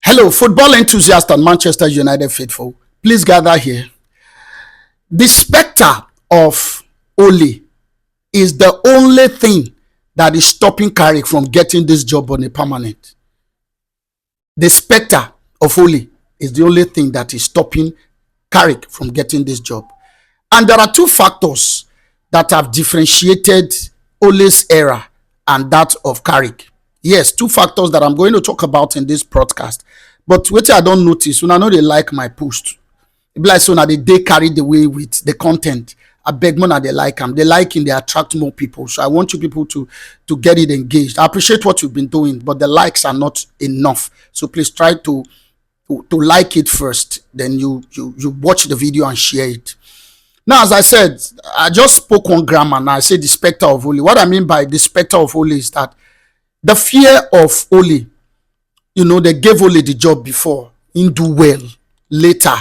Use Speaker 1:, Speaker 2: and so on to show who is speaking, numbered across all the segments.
Speaker 1: Hello, football enthusiast and Manchester United faithful. Please gather here. The spectre of Ole is the only thing that is stopping Carrick from getting this job on a permanent. The spectre of Ole is the only thing that is stopping Carrick from getting this job. And there are two factors that have differentiated Ole's era and that of Carrick. Yes, two factors that I'm going to talk about in this broadcast. But what I don't notice, when I know they like my post, it be like so now they carry the way with the content. I beg more they like them. They like it, they attract more people. So I want you people to get it engaged. I appreciate what you've been doing, but the likes are not enough. So please try to like it first. Then you watch the video and share it. Now, as I said, I just spoke on grammar and I said the spectre of Ole. What I mean by the spectre of Ole is that the fear of Ole, they gave Ole the job before, he do well. Later,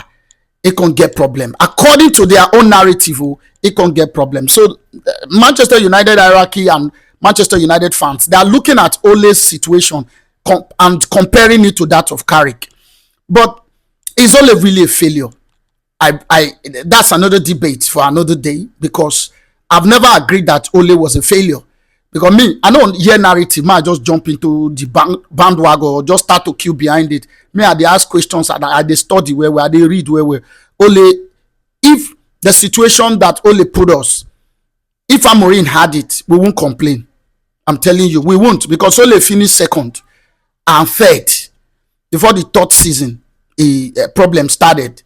Speaker 1: it can get problem. According to their own narrative, it can get problem. So, Manchester United hierarchy and Manchester United fans, they are looking at Ole's situation and comparing it to that of Carrick. But is Ole really a failure? That's another debate for another day, because I've never agreed that Ole was a failure. Because me, I don't hear narrative, I just jump into the bandwagon or just start to queue behind it. Me, I they ask questions and I they study where they read where Ole, if the situation that Ole put us, if Amorim had it, we won't complain. I'm telling you, we won't, because Ole finished second and third before the third season. A problem started,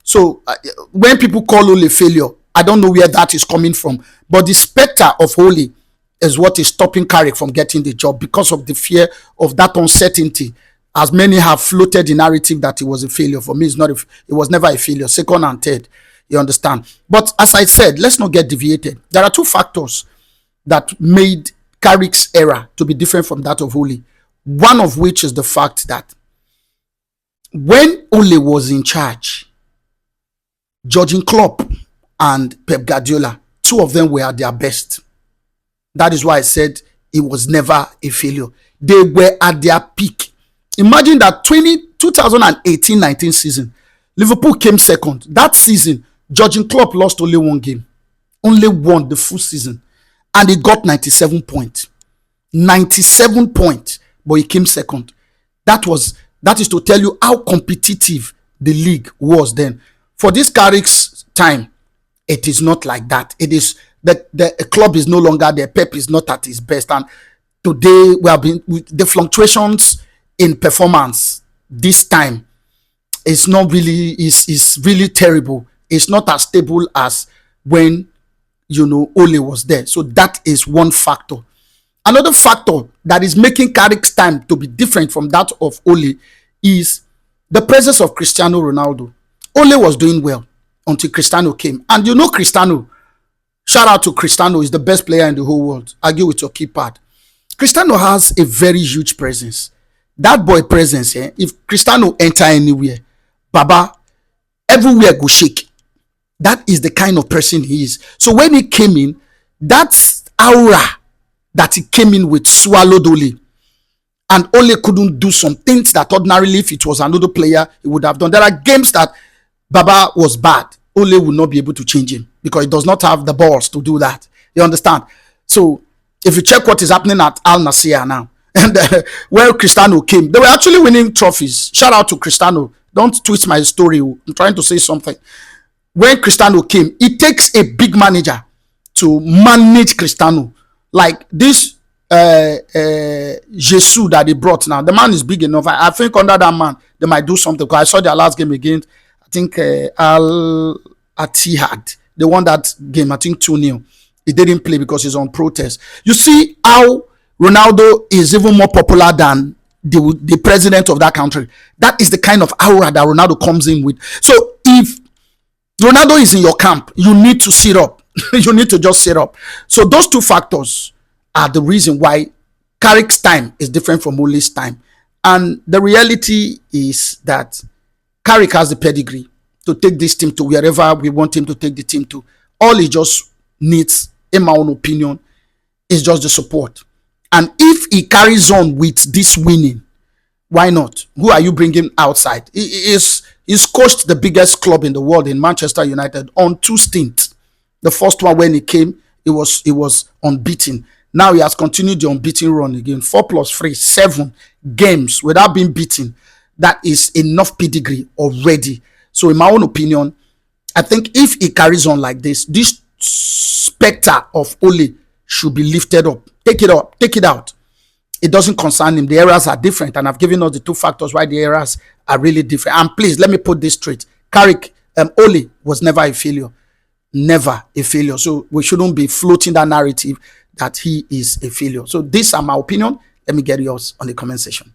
Speaker 1: So when people call Ole failure, I don't know where that is coming from. But the spectre of Ole is what is stopping Carrick from getting the job, because of the fear of that uncertainty. As many have floated the narrative that it was a failure. For me, it was never a failure. Second and third, you understand. But as I said, let's not get deviated. There are two factors that made Carrick's era to be different from that of Ole. One of which is the fact that when Ole was in charge, Jurgen Klopp and Pep Guardiola, two of them were at their best. That is why I said it was never a failure. They were at their peak. Imagine that 2018-19 season, Liverpool came second. That season, Jurgen Klopp lost only one game. Only won the full season. And he got 97 points. 97 points. But he came second. That is to tell you how competitive the league was then. For this Carrick's time, it is not like that. It is the club is no longer there. Pep is not at his best, and today we have been with the fluctuations in performance. This time is not really is really terrible. It's not as stable as when Ole was there. So that is one factor. Another factor that is making Carrick's time to be different from that of Ole is the presence of Cristiano Ronaldo. Ole was doing well until Cristiano came, and Cristiano. Shout out to Cristiano, is the best player in the whole world. Argue with your keypad. Cristiano has a very huge presence. That boy presence, if Cristiano enter anywhere, Baba, everywhere go shake. That is the kind of person he is. So when he came in, that aura that he came in with swallowed Ole. And Ole couldn't do some things that ordinarily, if it was another player, he would have done. There are games that Baba was bad. Ole will not be able to change him because he does not have the balls to do that. You understand? So if you check what is happening at Al Nassr now, and where Cristiano came, they were actually winning trophies. Shout out to Cristiano. Don't twist my story. I'm trying to say something. When Cristiano came, it takes a big manager to manage Cristiano. Like this Jesus that they brought now. The man is big enough. I think under that man, they might do something. Because I saw their last game against, I think, Al Ittihad. They won that game, I think 2-0. He didn't play because he's on protest. You see how Ronaldo is even more popular than the president of that country. That is the kind of aura that Ronaldo comes in with. So if Ronaldo is in your camp, you need to sit up. You need to just sit up. So those two factors are the reason why Carrick's time is different from Ole's time. And the reality is that Carrick has the pedigree to take this team to wherever we want him to take the team to. All he just needs, in my own opinion, is just the support. And if he carries on with this winning, Why not? Who are you bringing outside? He's coached the biggest club in the world in Manchester United on 2 stints. The first one, when he came, it was unbeaten. Now he has continued the unbeaten run again. 4 + 3, 7 games without being beaten. That is enough pedigree already. So in my own opinion, I think if he carries on like this specter of Ole should be lifted up. Take it up, take it out. It doesn't concern him. The errors are different, and I've given us the 2 factors why the errors are really different. And please, let me put this straight. Carrick, Ole was never a failure. Never a failure. So we shouldn't be floating that narrative that he is a failure. So these are my opinion. Let me get yours on the comment section.